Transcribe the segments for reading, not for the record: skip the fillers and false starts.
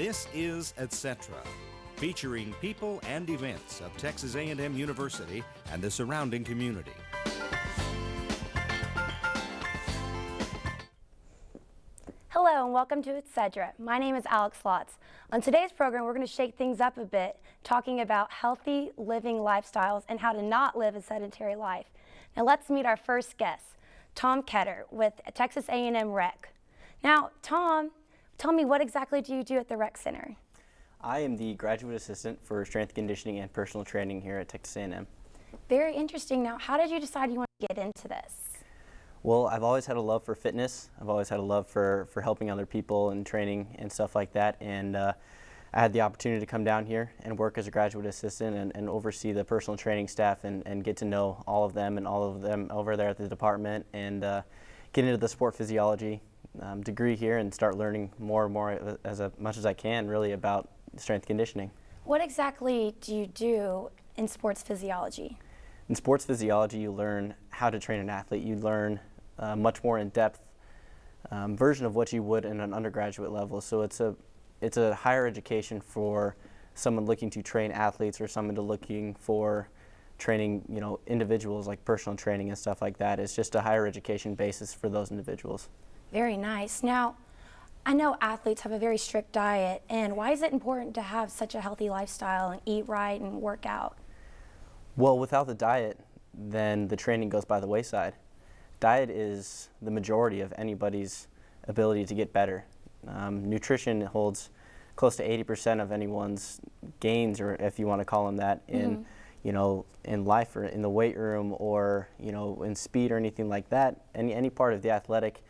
This is Etc., featuring people and events of Texas A&M University and the surrounding community. Hello and welcome to Etc. My name is Alex Lotz. On today's program, we're going to shake things up a bit, talking about healthy living lifestyles and how to not live a sedentary life. Now let's meet our first guest, Tom Ketter with Texas A&M Rec. Now, Tom, tell me, what exactly do you do at the Rec Center? I am the graduate assistant for strength conditioning and personal training here at Texas A&M. Very interesting. Now, how did you decide you want to get into this? Well, I've always had a love for fitness. I've always had a love for helping other people and training and stuff like that. And I had the opportunity to come down here and work as a graduate assistant and oversee the personal training staff and get to know all of them over there at the department and get into the sport physiology degree here and start learning more and more as much as I can really about strength conditioning. What exactly do you do in sports physiology? In sports physiology, you learn how to train an athlete. You learn much more in-depth version of what you would in an undergraduate level. So it's a higher education for someone looking to train athletes or someone looking for training, individuals like personal training and stuff like that. It's just a higher education basis for those individuals. Very nice. Now, I know athletes have a very strict diet, and why is it important to have such a healthy lifestyle and eat right and work out? Well, without the diet, then the training goes by the wayside. Diet is the majority of anybody's ability to get better. Nutrition holds close to 80% of anyone's gains, or if you want to call them that, in in life or in the weight room or in speed or anything like that. Any part of the athletic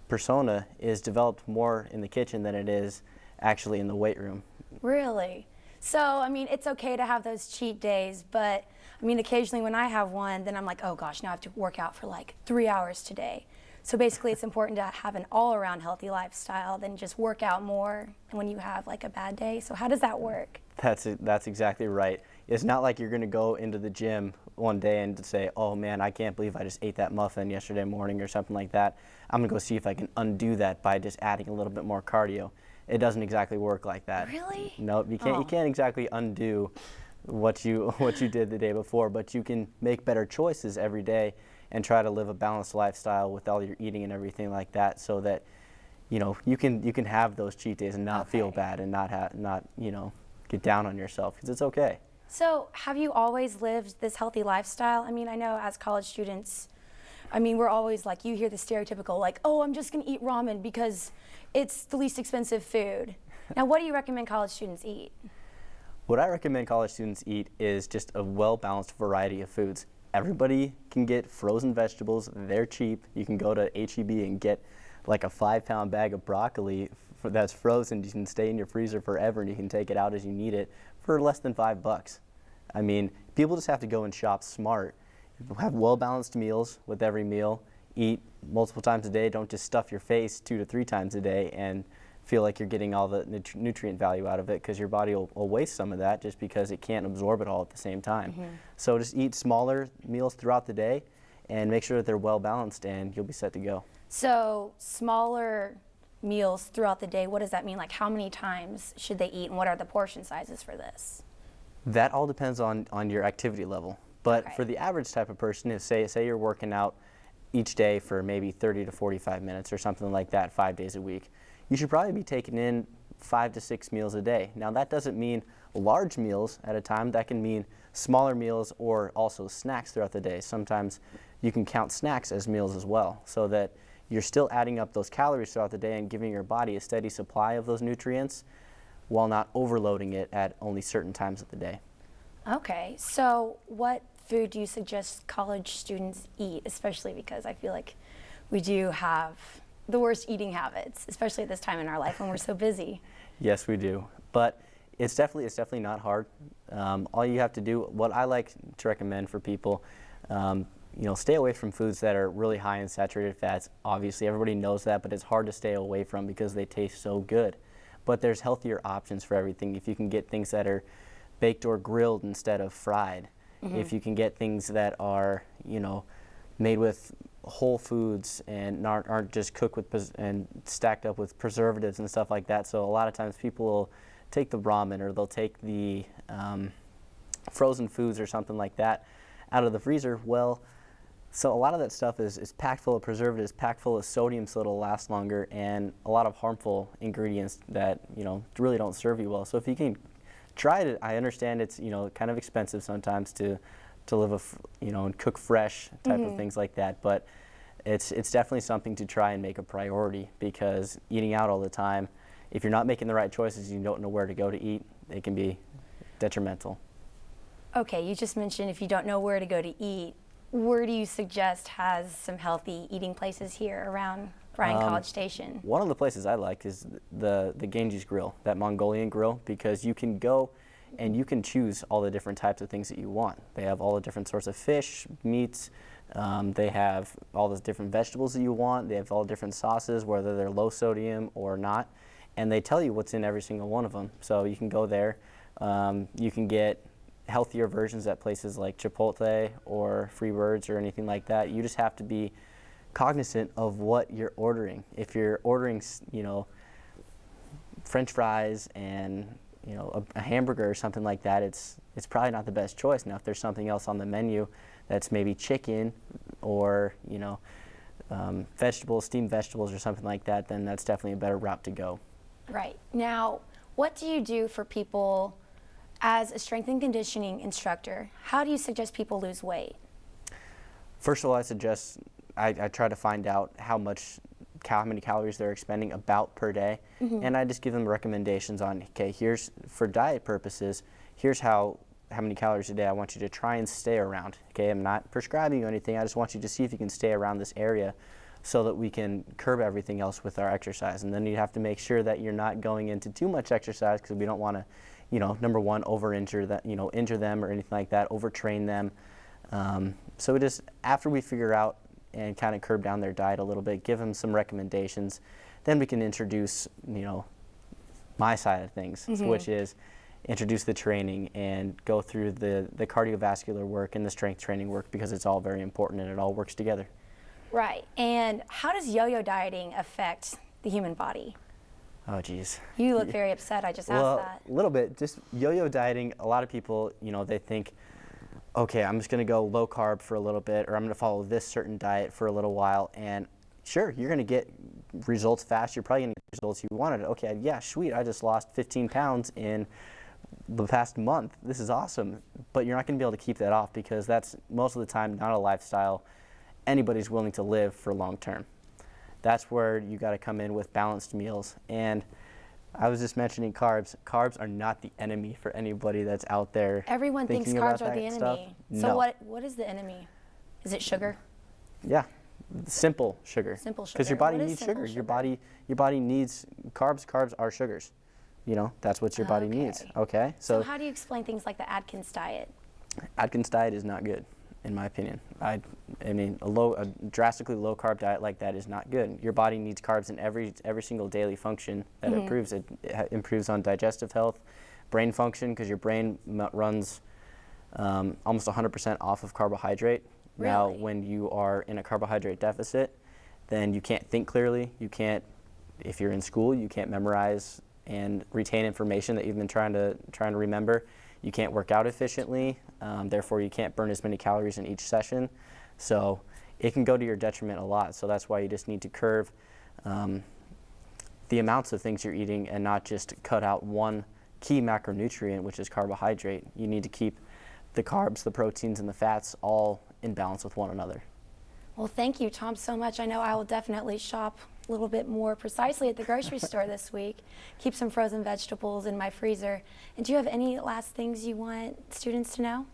persona is developed more in the kitchen than it is actually in the weight room. Really? So, I mean, it's okay to have those cheat days, but I mean, occasionally when I have one, then I'm like, oh gosh, now I have to work out for like 3 hours today. So basically it's important to have an all-around healthy lifestyle than just work out more when you have like a bad day. So how does that work? That's exactly right. It's not like you're going to go into the gym one day and say, oh man, I can't believe I just ate that muffin yesterday morning or something like that. I'm going to go see if I can undo that by just adding a little bit more cardio. It doesn't exactly work like that. Really? No, you can't. You can't exactly undo what you did the day before, but you can make better choices every day and try to live a balanced lifestyle with all your eating and everything like that, so that you can have those cheat days and not feel bad and not get down on yourself, because it's okay. So have you always lived this healthy lifestyle? I mean, I know as college students, I mean, we're always like, you hear the stereotypical like, oh, I'm just going to eat ramen because it's the least expensive food. Now, what do you recommend college students eat? What I recommend college students eat is just a well-balanced variety of foods. Everybody can get frozen vegetables. They're cheap. You can go to H-E-B and get like a 5-pound bag of broccoli that's frozen. You can stay in your freezer forever and you can take it out as you need it for less than $5. I mean, people just have to go and shop smart. Have well-balanced meals with every meal. Eat multiple times a day. Don't just stuff your face 2 to 3 times a day and feel like you're getting all the nutrient value out of it, because your body will waste some of that just because it can't absorb it all at the same time. So just eat smaller meals throughout the day and make sure that they're well-balanced and you'll be set to go. So smaller meals throughout the day, what does that mean? Like how many times should they eat and what are the portion sizes for this? That all depends on your activity level. But for the average type of person, say you're working out each day for maybe 30 to 45 minutes or something like that, 5 days a week, you should probably be taking in 5 to 6 meals a day. Now that doesn't mean large meals at a time. That can mean smaller meals or also snacks throughout the day. Sometimes you can count snacks as meals as well, so that you're still adding up those calories throughout the day and giving your body a steady supply of those nutrients while not overloading it at only certain times of the day. Okay, so what food do you suggest college students eat, especially because I feel like we do have the worst eating habits, especially at this time in our life when we're so busy? Yes, we do. But it's definitely not hard. All you have to do, what I like to recommend for people, stay away from foods that are really high in saturated fats. Obviously, everybody knows that, but it's hard to stay away from because they taste so good. But there's healthier options for everything. If you can get things that are baked or grilled instead of fried, if you can get things that are, made with whole foods and aren't just cooked with and stacked up with preservatives and stuff like that. So a lot of times people will take the ramen or they'll take the frozen foods or something like that out of the freezer. Well, so a lot of that stuff is packed full of preservatives, packed full of sodium so it'll last longer, and a lot of harmful ingredients that, you know, really don't serve you well. So if you can try it, I understand it's, you know, kind of expensive sometimes to live you know, and cook fresh type of things like that, but it's definitely something to try and make a priority, because eating out all the time, if you're not making the right choices, you don't know where to go to eat, it can be detrimental. Okay, you just mentioned if you don't know where to go to eat, where do you suggest has some healthy eating places here around Bryan College Station? One of the places I like is the Ganges Grill, that Mongolian grill, because you can go and you can choose all the different types of things that you want. They have all the different sorts of fish, meats, they have all the different vegetables that you want, they have all different sauces, whether they're low sodium or not, and they tell you what's in every single one of them. So you can go there, you can get healthier versions at places like Chipotle or Freebirds or anything like that. You just have to be cognizant of what you're ordering. If you're ordering, you know, French fries and, you know, a hamburger or something like that, it's probably not the best choice. Now, if there's something else on the menu that's maybe chicken or, you know, vegetables, steamed vegetables or something like that, then that's definitely a better route to go. Right. Now, what do you do for people as a strength and conditioning instructor? How do you suggest people lose weight? First of all, I try to find out how many calories they're expending about per day, and I just give them recommendations on, okay, here's, for diet purposes, here's how many calories a day I want you to try and stay around. Okay, I'm not prescribing you anything, I just want you to see if you can stay around this area so that we can curb everything else with our exercise. And then you have to make sure that you're not going into too much exercise, because we don't want to, you know, number one, injure them or anything like that, overtrain them. So it is, after we figure out and kind of curb down their diet a little bit, give them some recommendations, then we can introduce, you know, my side of things, which is introduce the training and go through the cardiovascular work and the strength training work, because it's all very important and it all works together. Right. And how does yo-yo dieting affect the human body? Oh, geez. You look very upset. I just asked that. A little bit. Just yo-yo dieting, a lot of people, you know, they think, okay, I'm just going to go low carb for a little bit, or I'm going to follow this certain diet for a little while, and sure, you're going to get results fast. You're probably going to get results you wanted. Okay, yeah, sweet, I just lost 15 pounds in the past month. This is awesome. But you're not going to be able to keep that off, because that's most of the time not a lifestyle anybody's willing to live for long term. That's where you got to come in with balanced meals. And I was just mentioning carbs. Carbs are not the enemy for anybody that's out there. Everyone thinks carbs are the enemy. So no. what is the enemy? Is it sugar? Yeah, simple sugar. Simple sugar. Because your body What is needs simple sugar. sugar? Your body needs carbs. Carbs are sugars. You know, that's what your body needs. Okay. So how do you explain things like the Atkins diet? Atkins diet is not good, in my opinion. I mean, a drastically low carb diet like that is not good. Your body needs carbs in every single daily function that improves. It improves on digestive health, brain function, because your brain runs almost 100% off of carbohydrate. Really? Now, when you are in a carbohydrate deficit, then you can't think clearly. You can't, if you're in school, you can't memorize and retain information that you've been trying to remember. You can't work out efficiently, therefore you can't burn as many calories in each session. So it can go to your detriment a lot. So that's why you just need to curb the amounts of things you're eating and not just cut out one key macronutrient, which is carbohydrate. You need to keep the carbs, the proteins, and the fats all in balance with one another. Well, thank you, Tom, so much. I know I will definitely shop a little bit more precisely at the grocery store this week. Keep some frozen vegetables in my freezer. And do you have any last things you want students to know?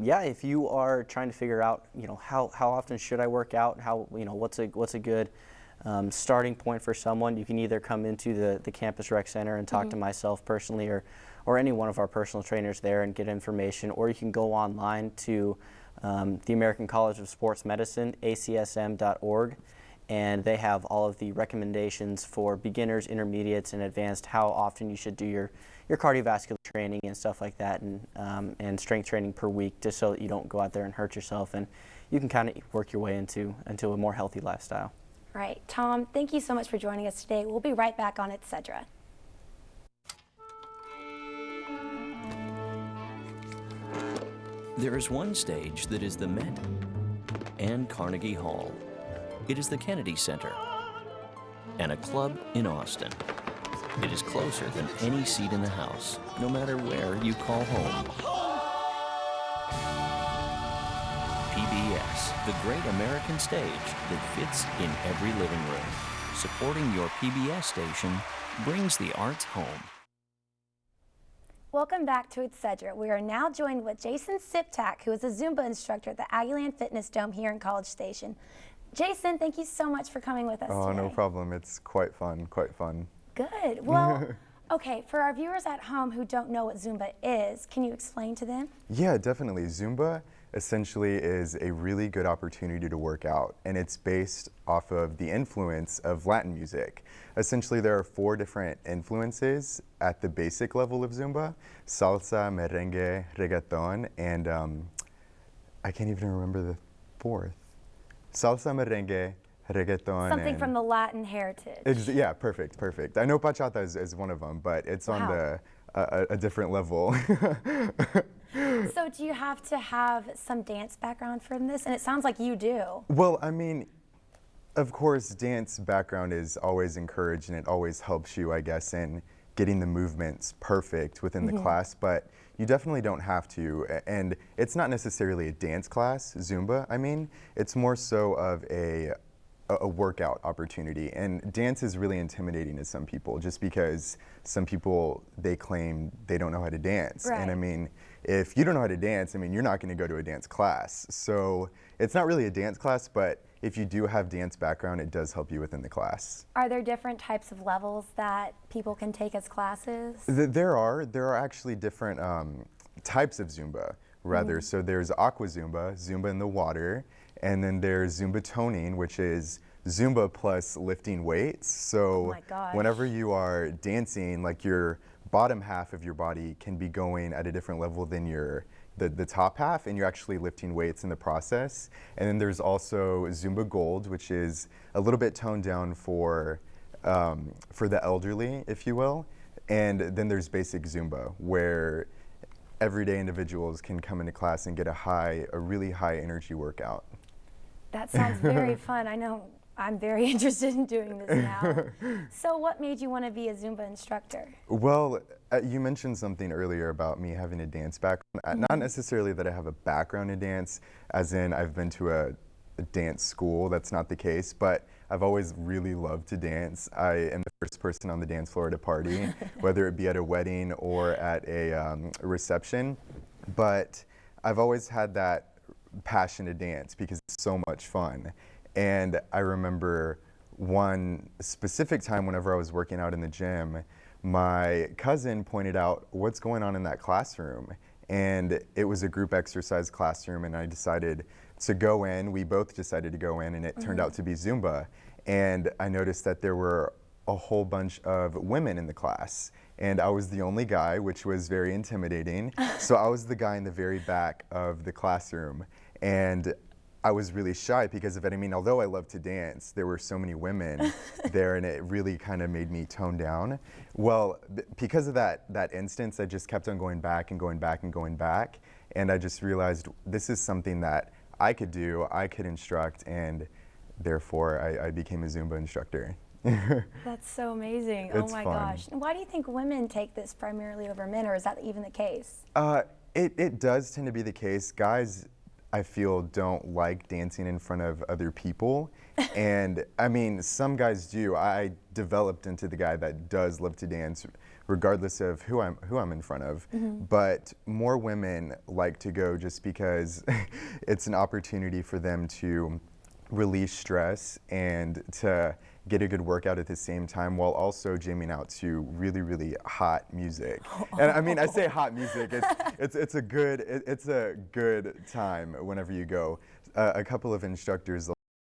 Yeah, if you are trying to figure out, you know, how often should I work out? How, you know, what's a good starting point for someone? You can either come into the campus rec center and talk to myself personally, or any one of our personal trainers there and get information, or you can go online to the American College of Sports Medicine, acsm.org, and they have all of the recommendations for beginners, intermediates, and advanced, how often you should do your cardiovascular training and stuff like that, and strength training per week, just so that you don't go out there and hurt yourself, and you can kind of work your way into a more healthy lifestyle. Right. Tom, thank you so much for joining us today. We'll be right back on etc. There is one stage that is the Met and Carnegie Hall. It is the Kennedy Center and a club in Austin. It is closer than any seat in the house, no matter where you call home. PBS, the great American stage that fits in every living room. Supporting your PBS station brings the arts home. Welcome back to etc. We are now joined with Jason Siptak, who is a Zumba instructor at the Aggieland Fitness Dome here in College Station. Jason, thank you so much for coming with us today. Oh, no problem. It's quite fun, quite fun. Good. Well, okay, for our viewers at home who don't know what Zumba is, can you explain to them? Yeah, definitely. Zumba essentially is a really good opportunity to work out, and it's based off of the influence of Latin music. Essentially, there are 4 different influences at the basic level of Zumba: salsa, merengue, reggaeton, and I can't even remember the 4th. Salsa, merengue, reggaeton. Something from the Latin heritage. Yeah, perfect. I know bachata is one of them, but it's on a different level. So do you have to have some dance background from this? And it sounds like you do. Well, I mean, of course, dance background is always encouraged, and it always helps you, I guess, in getting the movements perfect within the class, but you definitely don't have to. And it's not necessarily a dance class, Zumba, I mean. It's more so of a workout opportunity, and dance is really intimidating to some people, just because some people, they claim they don't know how to dance. Right. And I mean, if you don't know how to dance, I mean, you're not going to go to a dance class. So it's not really a dance class, but if you do have dance background, it does help you within the class. Are there different types of levels that people can take as classes? There are actually different types of Zumba, rather. So there's aqua Zumba, Zumba in the water, and then there's Zumba toning, which is Zumba plus lifting weights. So whenever you are dancing, like your bottom half of your body can be going at a different level than the top half, and you're actually lifting weights in the process. And then there's also Zumba Gold, which is a little bit toned down for the elderly, if you will. And then there's basic Zumba, where everyday individuals can come into class and get a really high energy workout. That sounds very fun. I know I'm very interested in doing this now. So what made you want to be a Zumba instructor? Well, you mentioned something earlier about me having a dance background. Not necessarily that I have a background in dance, as in I've been to a dance school. That's not the case, but I've always really loved to dance. I am the first person on the dance floor at a party, whether it be at a wedding or at a reception. But I've always had that passion to dance because it's so much fun. And I remember one specific time whenever I was working out in the gym, my cousin pointed out what's going on in that classroom. And it was a group exercise classroom, and I decided to go in. We both decided to go in, and it turned out to be Zumba. And I noticed that there were a whole bunch of women in the class, and I was the only guy, which was very intimidating. So I was the guy in the very back of the classroom, and I was really shy because of it. I mean, although I love to dance, there were so many women there, and it really kind of made me tone down. Well, because of that instance, I just kept on going back and going back and going back, and I just realized this is something that I could do, I could instruct, and therefore I became a Zumba instructor. That's so amazing. It's oh my fun. gosh. And why do you think women take this primarily over men, or is that even the case? It does tend to be the case. Guys, I feel, don't like dancing in front of other people. And I mean, some guys do. I developed into the guy that does love to dance regardless of who I'm in front of. But more women like to go just because it's an opportunity for them to release stress and to get a good workout at the same time, while also jamming out to really, really hot music. And I mean, I say hot music, it's a good time whenever you go. A couple of instructors